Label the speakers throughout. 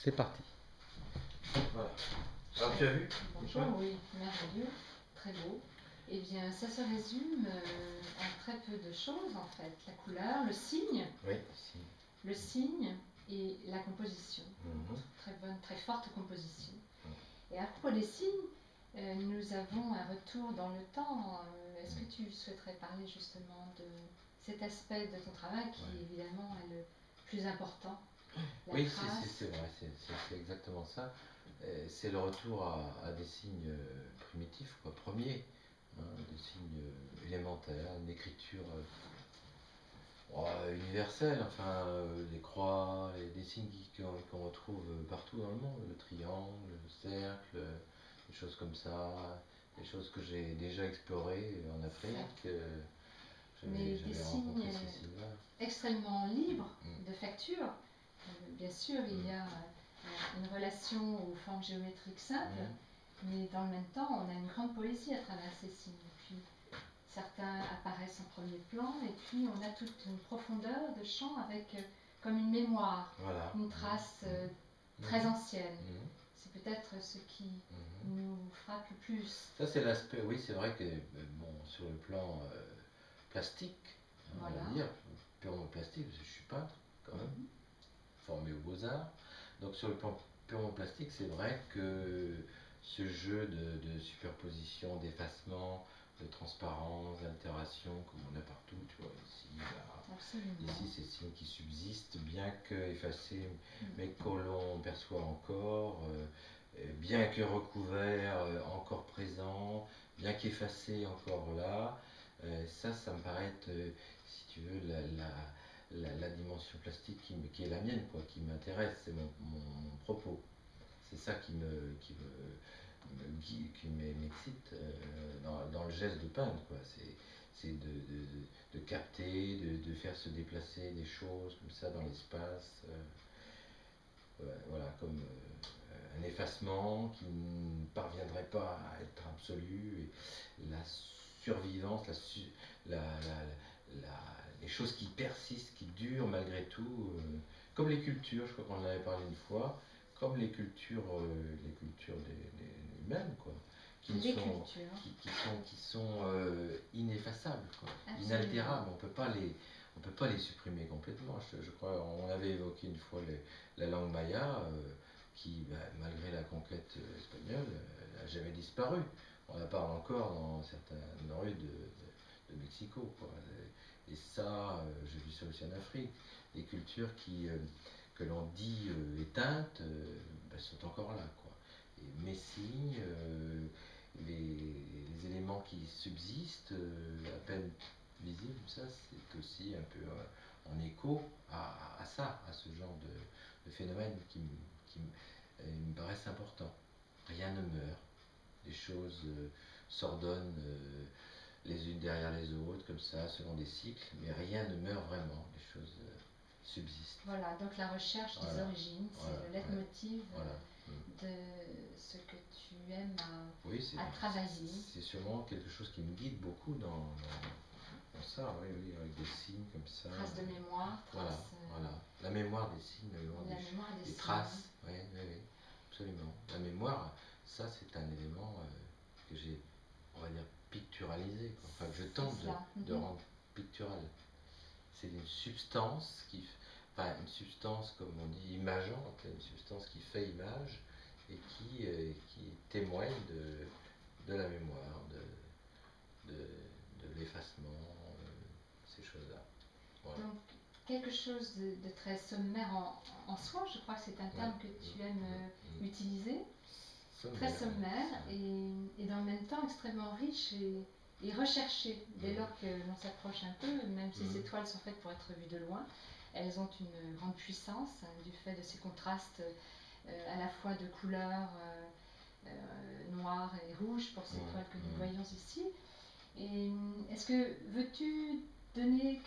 Speaker 1: C'est parti. Voilà. Alors tu as vu?
Speaker 2: Bonjour, oui, merveilleux, très beau. Eh bien, ça se résume en très peu de choses en fait. La couleur, le signe,
Speaker 1: Oui,
Speaker 2: le signe et la composition.
Speaker 1: Mhm.
Speaker 2: Très bonne, très forte composition. Et à propos des signes, nous avons un retour dans le temps. Est-ce que tu souhaiterais parler justement de cet aspect de ton travail qui évidemment est le plus important?
Speaker 1: Oui, c'est vrai, c'est exactement ça. C'est le retour à des signes primitifs, quoi, premiers, hein, des signes élémentaires, une écriture universelle, enfin, les croix, et des signes qu'on retrouve partout dans le monde, le triangle, le cercle, des choses comme ça, des choses que j'ai déjà explorées en Afrique.
Speaker 2: Mais des signes extrêmement libres de facture. Bien sûr, il y a une relation aux formes géométriques simples, mais dans le même temps, on a une grande poésie à travers ces signes. Et puis, certains apparaissent en premier plan, et puis on a toute une profondeur de champ avec comme une mémoire, une trace très ancienne. C'est peut-être ce qui nous frappe le plus.
Speaker 1: Ça, c'est l'aspect, oui, c'est vrai que bon, sur le plan plastique, on va dire, purement plastique, parce que je suis peintre quand même, formé aux beaux-arts. Donc sur le plan purement plastique, c'est vrai que ce jeu de superposition, d'effacement, de transparence, d'altération, comme on a partout, tu vois, ici, là. Ici, ces signes qui subsistent, bien que effacés, mais que l'on perçoit encore, bien que recouverts, encore présents, bien qu'effacés, encore là. Ça me paraît être, si tu veux, la dimension plastique qui est la mienne, quoi, qui m'intéresse, c'est mon propos. C'est ça qui m'excite dans le geste de peindre, quoi. C'est de capter, de faire se déplacer des choses comme ça dans l'espace. Voilà, comme un effacement qui ne parviendrait pas à être absolu, et la survivance, les choses qui persistent, qui durent malgré tout, comme les cultures, je crois qu'on en avait parlé une fois, comme les cultures humaines, quoi, qui sont ineffaçables, quoi, inaltérables. On peut pas les supprimer complètement. Je crois, on avait évoqué une fois la langue maya, qui, malgré la conquête espagnole, n'a jamais disparu. On la parle encore dans certaines rues de Mexico, quoi. Et ça, j'ai vu ça aussi en Afrique. Des cultures que l'on dit éteintes, sont encore là, quoi. Et mes signes, les éléments qui subsistent, à peine visibles, ça, c'est aussi un peu en écho à ça, à ce genre de phénomène qui me paraissent importants. Rien ne meurt, les choses s'ordonnent les unes derrière les autres, comme ça, selon des cycles, mais rien ne meurt vraiment, les choses subsistent.
Speaker 2: Voilà, donc la recherche des origines, c'est le leitmotiv de ce que tu aimes à travailler.
Speaker 1: C'est sûrement quelque chose qui me guide beaucoup dans ça, oui, avec des signes comme ça.
Speaker 2: Traces de mémoire,
Speaker 1: voilà. La mémoire des signes, la mémoire des traces. Oui, absolument. La mémoire, ça, c'est un élément que j'ai, on va dire, picturalisé, quoi. Enfin, je tente de rendre pictural. C'est une substance une substance, comme on dit, imageante, une substance qui fait image et qui témoigne de la mémoire, de l'effacement, ces choses-là.
Speaker 2: Voilà. Donc, quelque chose de très sommaire en soi, je crois que c'est un terme que tu aimes utiliser. Très sommaire et dans le même temps extrêmement riche et recherché. Dès lors que l'on s'approche un peu, même si ces toiles sont faites pour être vues de loin, elles ont une grande puissance du fait de ces contrastes à la fois de couleurs noires et rouges pour ces toiles que nous voyons ici. Et est-ce que veux-tu donner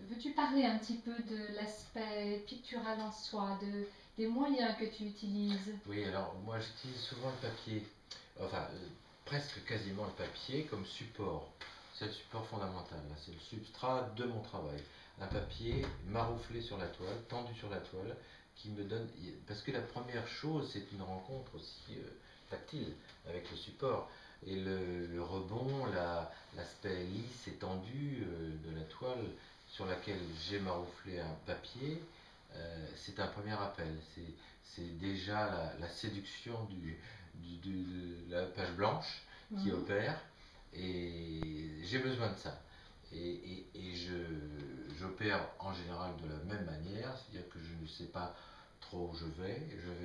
Speaker 2: veux-tu parler un petit peu de l'aspect pictural en soi, des moyens que tu utilises?
Speaker 1: Oui, alors moi j'utilise souvent le papier, enfin presque quasiment le papier comme support. C'est le support fondamental, c'est le substrat de mon travail. un papier marouflé sur la toile, tendu sur la toile, qui me donne... Parce que la première chose, c'est une rencontre aussi tactile avec le support. Et le rebond, l'aspect lisse et tendu de la toile sur laquelle j'ai marouflé un papier, c'est un premier appel. C'est déjà la séduction de la page blanche qui opère. Et j'ai besoin de ça. Et j'opère en général de la même manière, c'est-à-dire que je ne sais pas trop où je vais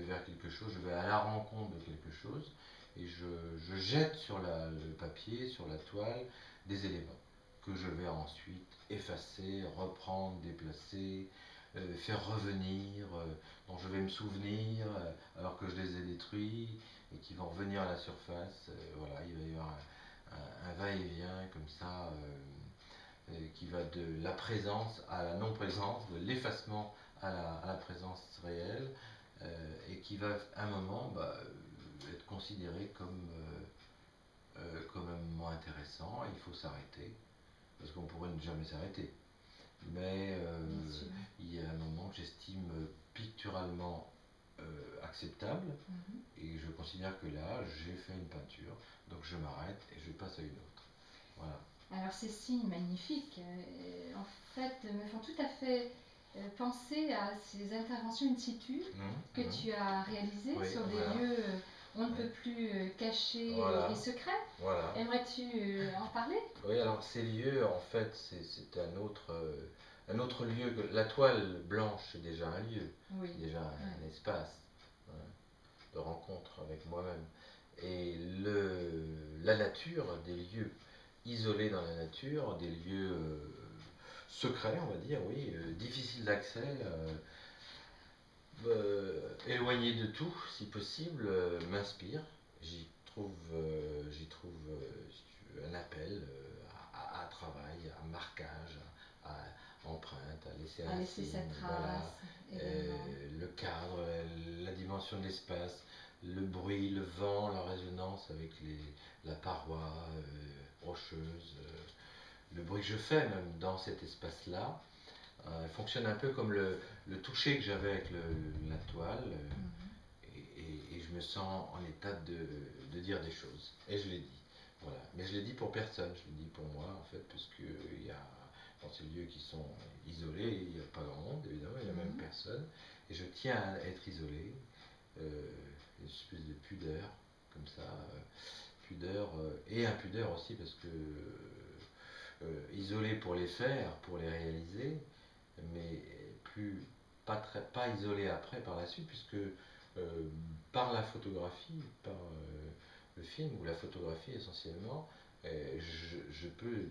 Speaker 1: vers quelque chose, je vais à la rencontre de quelque chose, et je jette sur le papier, sur la toile, des éléments que je vais ensuite effacer, reprendre, déplacer, faire revenir, dont je vais me souvenir alors que je les ai détruits, et qui vont revenir à la surface. Voilà, il va y avoir un va-et-vient comme ça, qui va de la présence à la non-présence, de l'effacement à la présence réelle, et qui va à un moment être considéré comme un moment intéressant. Il faut s'arrêter, parce qu'on pourrait ne jamais s'arrêter. Mais il y a un moment que j'estime picturalement acceptable, et je considère que là, j'ai fait une peinture, donc je m'arrête et je passe à une autre. Voilà.
Speaker 2: Alors ces signes magnifiques, en fait, me font tout à fait penser à ces interventions in situ que tu as réalisées sur des lieux on ne peut plus cachés et secrets.
Speaker 1: Voilà.
Speaker 2: Aimerais-tu en parler?
Speaker 1: Oui, alors ces lieux, en fait, c'est un autre lieu. La toile blanche, c'est déjà un lieu, déjà un espace de rencontre avec moi-même. Et la nature, des lieux isolés dans la nature, des lieux secrets, on va dire, oui, difficiles d'accès, éloignés de tout, si possible, m'inspire. J'y trouve si tu veux, un appel à travail, à marquage, à empreinte, à laisser
Speaker 2: sa trace.
Speaker 1: Le cadre, la dimension de l'espace, le bruit, le vent, la résonance avec la paroi rocheuse, le bruit que je fais même dans cet espace-là, fonctionne un peu comme le toucher que j'avais avec la toile, et je me sens en état de dire des choses, et je les dis. Voilà. Mais je l'ai dit pour personne, je l'ai dit pour moi en fait, parce que dans ces lieux qui sont isolés, il n'y a pas grand monde évidemment, il n'y a même personne, et je tiens à être isolé, une espèce de pudeur, comme ça, pudeur et impudeur aussi, parce que isolé pour les faire, pour les réaliser, mais pas isolé après par la suite, puisque par la photographie, par le film ou la photographie essentiellement, je peux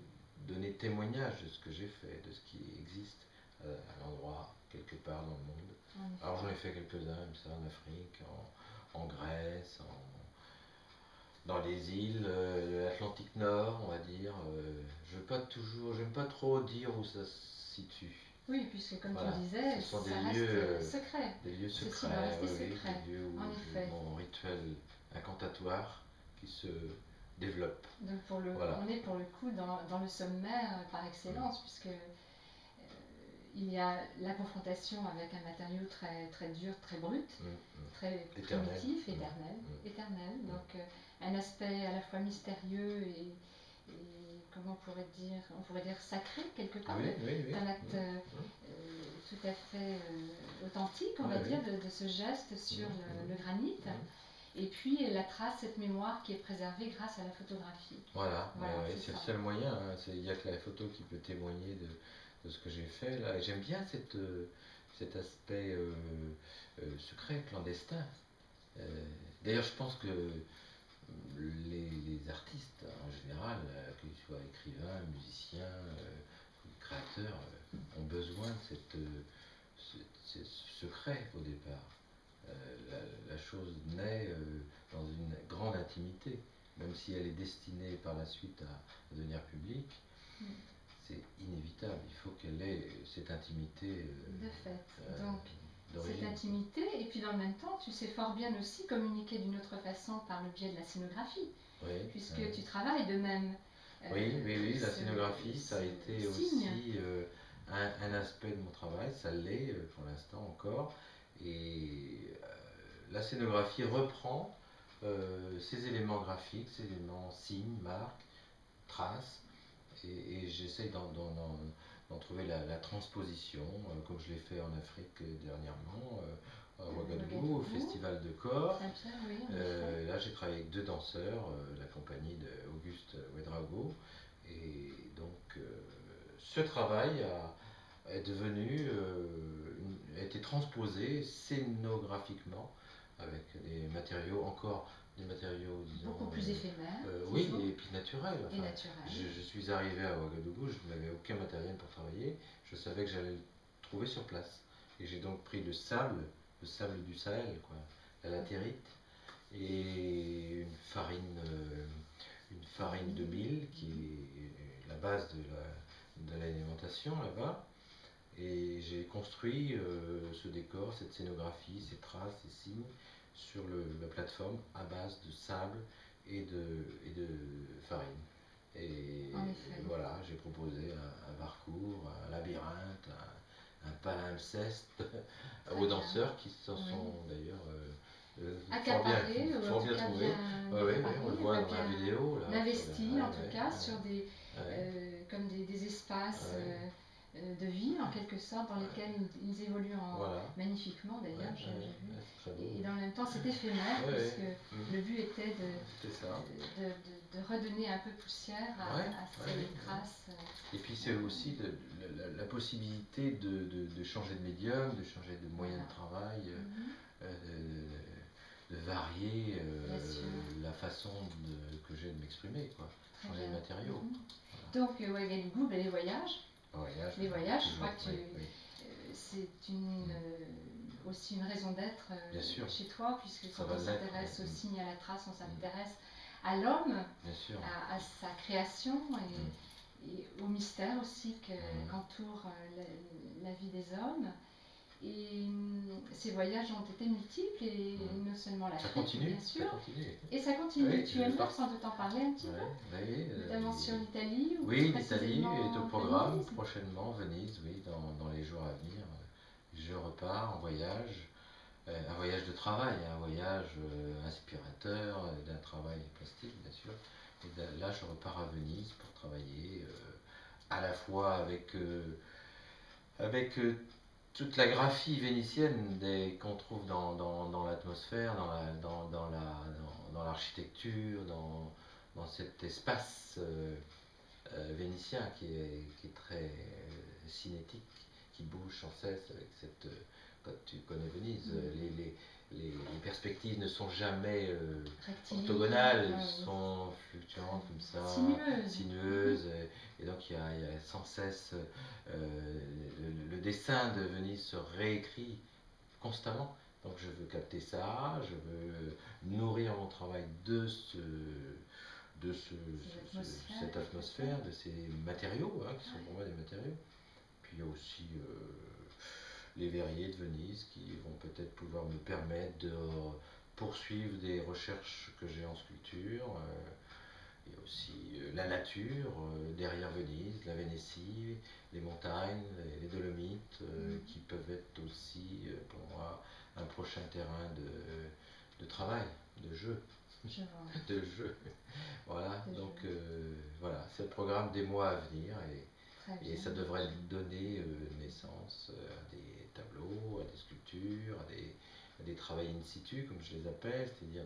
Speaker 1: donner témoignage de ce que j'ai fait, de ce qui existe à l'endroit, quelque part dans le monde. Alors j'en ai fait quelques-uns comme ça, en Afrique, en Grèce, dans les îles de l'Atlantique Nord, on va dire. J'aime pas trop dire où ça se situe.
Speaker 2: Oui, puisque comme tu disais,
Speaker 1: ce sont
Speaker 2: ça
Speaker 1: des lieux
Speaker 2: secret.
Speaker 1: Des lieux secrets, des lieux où j'ai mon rituel incantatoire qui se développe.
Speaker 2: Donc on est pour le coup dans le sommaire par excellence, puisque il y a la confrontation avec un matériau très, très dur, très brut, très primitif, éternel. Donc un aspect à la fois mystérieux et comment on pourrait dire sacré quelque part, un acte tout à fait authentique, on va dire, de ce geste sur le granit. Et puis la trace, cette mémoire qui est préservée grâce à la photographie.
Speaker 1: Voilà, c'est le seul moyen, hein. Il n'y a que la photo qui peut témoigner de ce que j'ai fait là. Et j'aime bien cet aspect secret, clandestin. D'ailleurs, je pense que les artistes en général, qu'ils soient écrivains, musiciens, créateurs, ont besoin de ce secret au départ. La chose naît dans une grande intimité, même si elle est destinée par la suite à devenir publique. C'est inévitable, il faut qu'elle ait cette intimité
Speaker 2: de fait. Donc, cette intimité, et puis dans le même temps, tu sais fort bien aussi communiquer d'une autre façon par le biais de la scénographie, puisque tu travailles de même.
Speaker 1: Oui, la scénographie, ça a été aussi un aspect de mon travail, ça l'est pour l'instant encore. Et la scénographie reprend ces éléments graphiques, ces éléments signes, marques, traces, et j'essaye d'en trouver la transposition, comme je l'ai fait en Afrique dernièrement, à Ouagadougou, au Festival de Corps.
Speaker 2: Oui,
Speaker 1: là, j'ai travaillé avec 2 danseurs, la compagnie d'Auguste Ouedraogo, et donc ce travail est devenu, a été transposé scénographiquement avec des matériaux disons,
Speaker 2: beaucoup plus éphémères.
Speaker 1: Oui, et puis naturels.
Speaker 2: Et naturel.
Speaker 1: Je suis arrivé à Ouagadougou, je n'avais aucun matériel pour travailler, je savais que j'allais le trouver sur place. Et j'ai donc pris le sable du Sahel, quoi, la latérite, et une farine de mil qui est la base de l'alimentation là-bas. Et j'ai construit ce décor, cette scénographie, ces traces, ces signes sur la plateforme à base de sable et de farine. Et voilà, j'ai proposé un parcours, un labyrinthe, un palimpseste aux danseurs qui se sont d'ailleurs fort bien trouvés. On le voit dans la vidéo.
Speaker 2: Investi en tout cas sur comme des espaces de vie en quelque sorte dans lesquels ils évoluent magnifiquement d'ailleurs, j'ai vu. Et dans le même temps c'est éphémère parce que le but était de redonner un peu poussière à ces traces.
Speaker 1: Et puis c'est aussi la possibilité de changer de médium, de changer de moyen de travail, de varier la façon que j'ai de m'exprimer, changer de matériaux.
Speaker 2: Donc Ouagadougou, les voyages. Les voyages, je crois que c'est aussi une raison d'être chez toi, puisque quand on s'intéresse au signe, à la trace, on s'intéresse à l'homme, à sa création et au mystère aussi qu'entoure la vie des hommes. Et ces voyages ont été multiples et non seulement l'Afrique, bien sûr. Et ça continue. Oui, tu aimerais sans doute en parler un petit peu, notamment sur l'Italie.
Speaker 1: Oui, l'Italie est au programme prochainement, Venise, oui, dans les jours à venir. Je repars en voyage, un voyage de travail, un voyage inspirateur, d'un travail plastique, bien sûr. Et là, je repars à Venise pour travailler à la fois avec toute la graphie vénitienne qu'on trouve dans l'atmosphère, dans l'architecture, dans cet espace vénitien qui est très cinétique, qui bouge sans cesse avec quand tu connais Venise, les perspectives ne sont jamais orthogonales, elles sont fluctuantes comme ça, sinueuses, et donc il y a sans cesse le dessin de Venise se réécrit constamment. Donc je veux capter ça, je veux nourrir mon travail de cette atmosphère, de ces matériaux, qui sont pour moi des matériaux. Puis il y a aussi les verriers de Venise qui vont peut-être pouvoir me permettre de poursuivre des recherches que j'ai en sculpture. Il y a aussi la nature derrière Venise, la Vénétie, les montagnes, les Dolomites, qui peuvent être aussi pour moi un prochain terrain de travail, de jeu. De jeu. Voilà, donc voilà, c'est le programme des mois à venir et ça devrait donner naissance à des tableaux, à des sculptures, à des travaux in situ, comme je les appelle, c'est-à-dire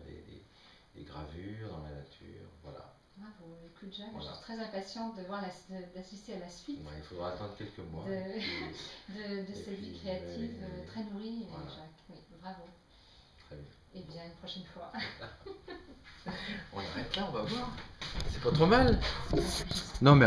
Speaker 1: des gravures dans la nature. Voilà.
Speaker 2: Bravo, écoute Jacques, je suis très impatiente d'assister à la suite.
Speaker 1: Il faudra attendre quelques mois.
Speaker 2: De cette vie créative très nourrie, Jacques. Oui, bravo.
Speaker 1: Très bien.
Speaker 2: Eh bien, une prochaine fois.
Speaker 1: On arrête là, on va voir. C'est pas trop mal. Non, mais